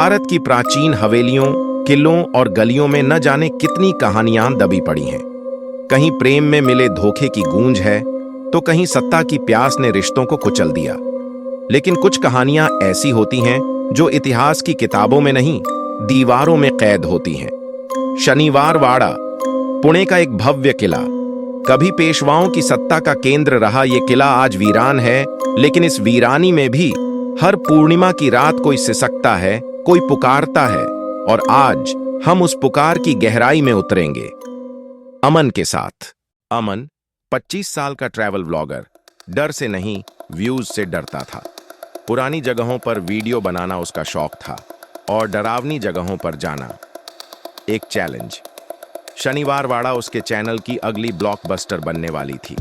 भारत की प्राचीन हवेलियों, किलों और गलियों में न जाने कितनी कहानियां दबी पड़ी हैं। कहीं प्रेम में मिले धोखे की गूंज है, तो कहीं सत्ता की प्यास ने रिश्तों को कुचल दिया। लेकिन कुछ कहानियां ऐसी होती हैं जो इतिहास की किताबों में नहीं, दीवारों में कैद होती हैं। शनिवार वाड़ा, पुणे का एक भव्य किला। कभी पेशवाओं की सत्ता का केंद्र रहा ये किला आज वीरान है, लेकिन इस वीरानी में भी हर पूर्णिमा की रात कोई सिसकता है, कोई पुकारता है। और आज हम उस पुकार की गहराई में उतरेंगे अमन के साथ। अमन 25 साल का ट्रैवल व्लॉगर, डर से नहीं व्यूज से डरता था। पुरानी जगहों पर वीडियो बनाना उसका शौक था और डरावनी जगहों पर जाना एक चैलेंज। शनिवार वाड़ा उसके चैनल की अगली ब्लॉकबस्टर बनने वाली थी,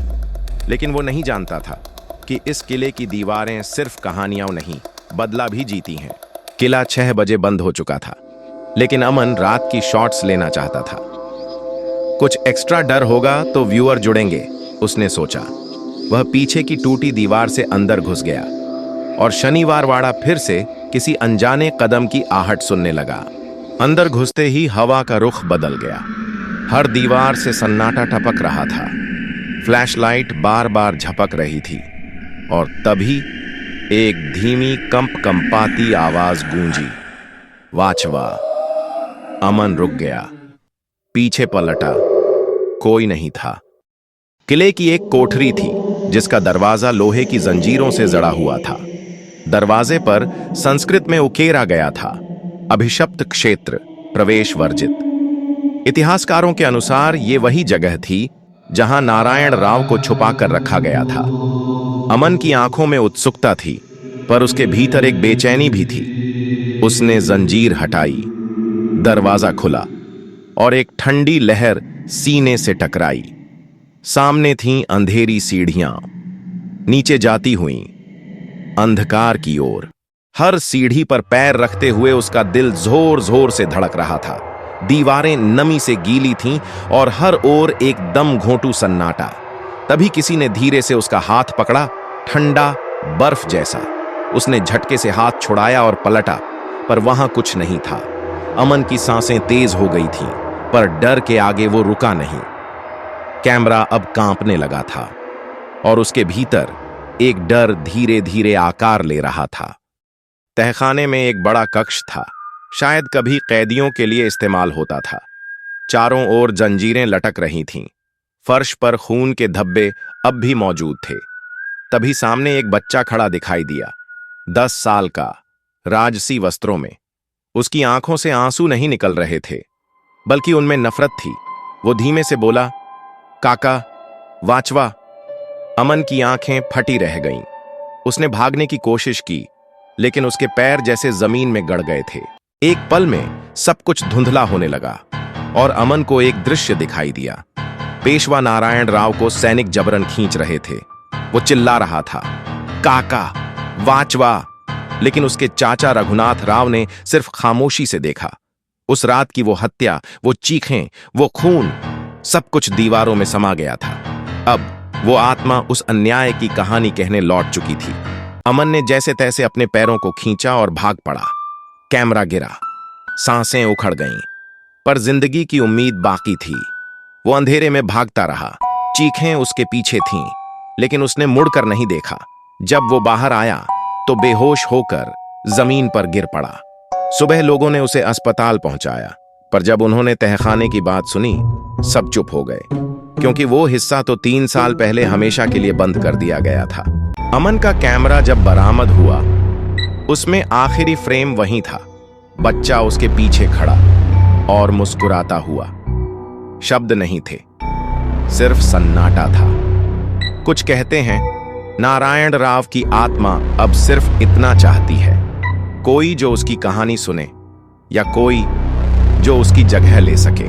लेकिन वो नहीं जानता था कि इस किले की दीवारें सिर्फ कहानियां नहीं, बदला भी जीती हैं। किला 6 बजे बंद हो चुका था, लेकिन अमन रात की शॉट्स लेना चाहता था। कुछ एक्स्ट्रा डर होगा तो व्यूअर जुड़ेंगे, उसने सोचा। वह पीछे की टूटी दीवार से अंदर घुस गया और शनिवार वाड़ा फिर से किसी अनजाने कदम की आहट सुनने लगा। अंदर घुसते ही हवा का रुख बदल गया। हर दीवार से सन्नाटा टपक रहा था। फ्लैशलाइट बार बार झपक रही थी और तभी एक धीमी कंपाती आवाज गूंजी, वाचवा। अमन रुक गया, पीछे पलटा, कोई नहीं था। किले की एक कोठरी थी जिसका दरवाजा लोहे की जंजीरों से जड़ा हुआ था। दरवाजे पर संस्कृत में उकेरा गया था, अभिशप्त क्षेत्र, प्रवेश वर्जित। इतिहासकारों के अनुसार ये वही जगह थी जहां नारायण राव को छुपा कर रखा गया था। अमन की आंखों में उत्सुकता थी, पर उसके भीतर एक बेचैनी भी थी। उसने जंजीर हटाई, दरवाजा खुला और एक ठंडी लहर सीने से टकराई। सामने थीं अंधेरी सीढ़ियां, नीचे जाती हुईं अंधकार की ओर। हर सीढ़ी पर पैर रखते हुए उसका दिल जोर जोर से धड़क रहा था। दीवारें नमी से गीली थीं और हर ओर एक दम घोंटू सन्नाटा। तभी किसी ने धीरे से उसका हाथ पकड़ा, ठंडा बर्फ जैसा। उसने झटके से हाथ छुड़ाया और पलटा, पर वहां कुछ नहीं था। अमन की सांसें तेज हो गई थीं, पर डर के आगे वो रुका नहीं। कैमरा अब कांपने लगा था और उसके भीतर एक डर धीरे धीरे आकार ले रहा था। तहखाने में एक बड़ा कक्ष था, शायद कभी कैदियों के लिए इस्तेमाल होता था। चारों ओर जंजीरें लटक रही थीं, फर्श पर खून के धब्बे अब भी मौजूद थे। तभी सामने एक बच्चा खड़ा दिखाई दिया, 10 साल का, राजसी वस्त्रों में। उसकी आंखों से आंसू नहीं निकल रहे थे, बल्कि उनमें नफरत थी। वो धीमे से बोला, काका, वाचवा। अमन की आंखें फटी रह गईं। उसने भागने की कोशिश की, लेकिन उसके पैर जैसे जमीन में गड़ गए थे। एक पल में सब कुछ धुंधला होने लगा और अमन को एक दृश्य दिखाई दिया। पेशवा नारायण राव को सैनिक जबरन खींच रहे थे। वो चिल्ला रहा था, काका, वाचवा, लेकिन उसके चाचा रघुनाथ राव ने सिर्फ खामोशी से देखा। उस रात की वो हत्या, वो चीखें, वो खून, सब कुछ दीवारों में समा गया था। अब वो आत्मा उस अन्याय की कहानी कहने लौट चुकी थी। अमन ने जैसे तैसे अपने पैरों को खींचा और भाग पड़ा। कैमरा गिरा, सांसें उखड़ गईं, पर जिंदगी की उम्मीद बाकी थी। वो अंधेरे में भागता रहा, चीखें उसके पीछे थीं, लेकिन उसने मुड़कर नहीं देखा। जब वो बाहर आया तो बेहोश होकर जमीन पर गिर पड़ा। सुबह लोगों ने उसे अस्पताल पहुंचाया, पर जब उन्होंने तहखाने की बात सुनी, सब चुप हो गए, क्योंकि वो हिस्सा तो 3 साल पहले हमेशा के लिए बंद कर दिया गया था। अमन का कैमरा जब बरामद हुआ, उसमें आखिरी फ्रेम वहीं था, बच्चा उसके पीछे खड़ा और मुस्कुराता हुआ। शब्द नहीं थे, सिर्फ सन्नाटा था। कुछ कहते हैं नारायण राव की आत्मा अब सिर्फ इतना चाहती है, कोई जो उसकी कहानी सुने या कोई जो उसकी जगह ले सके।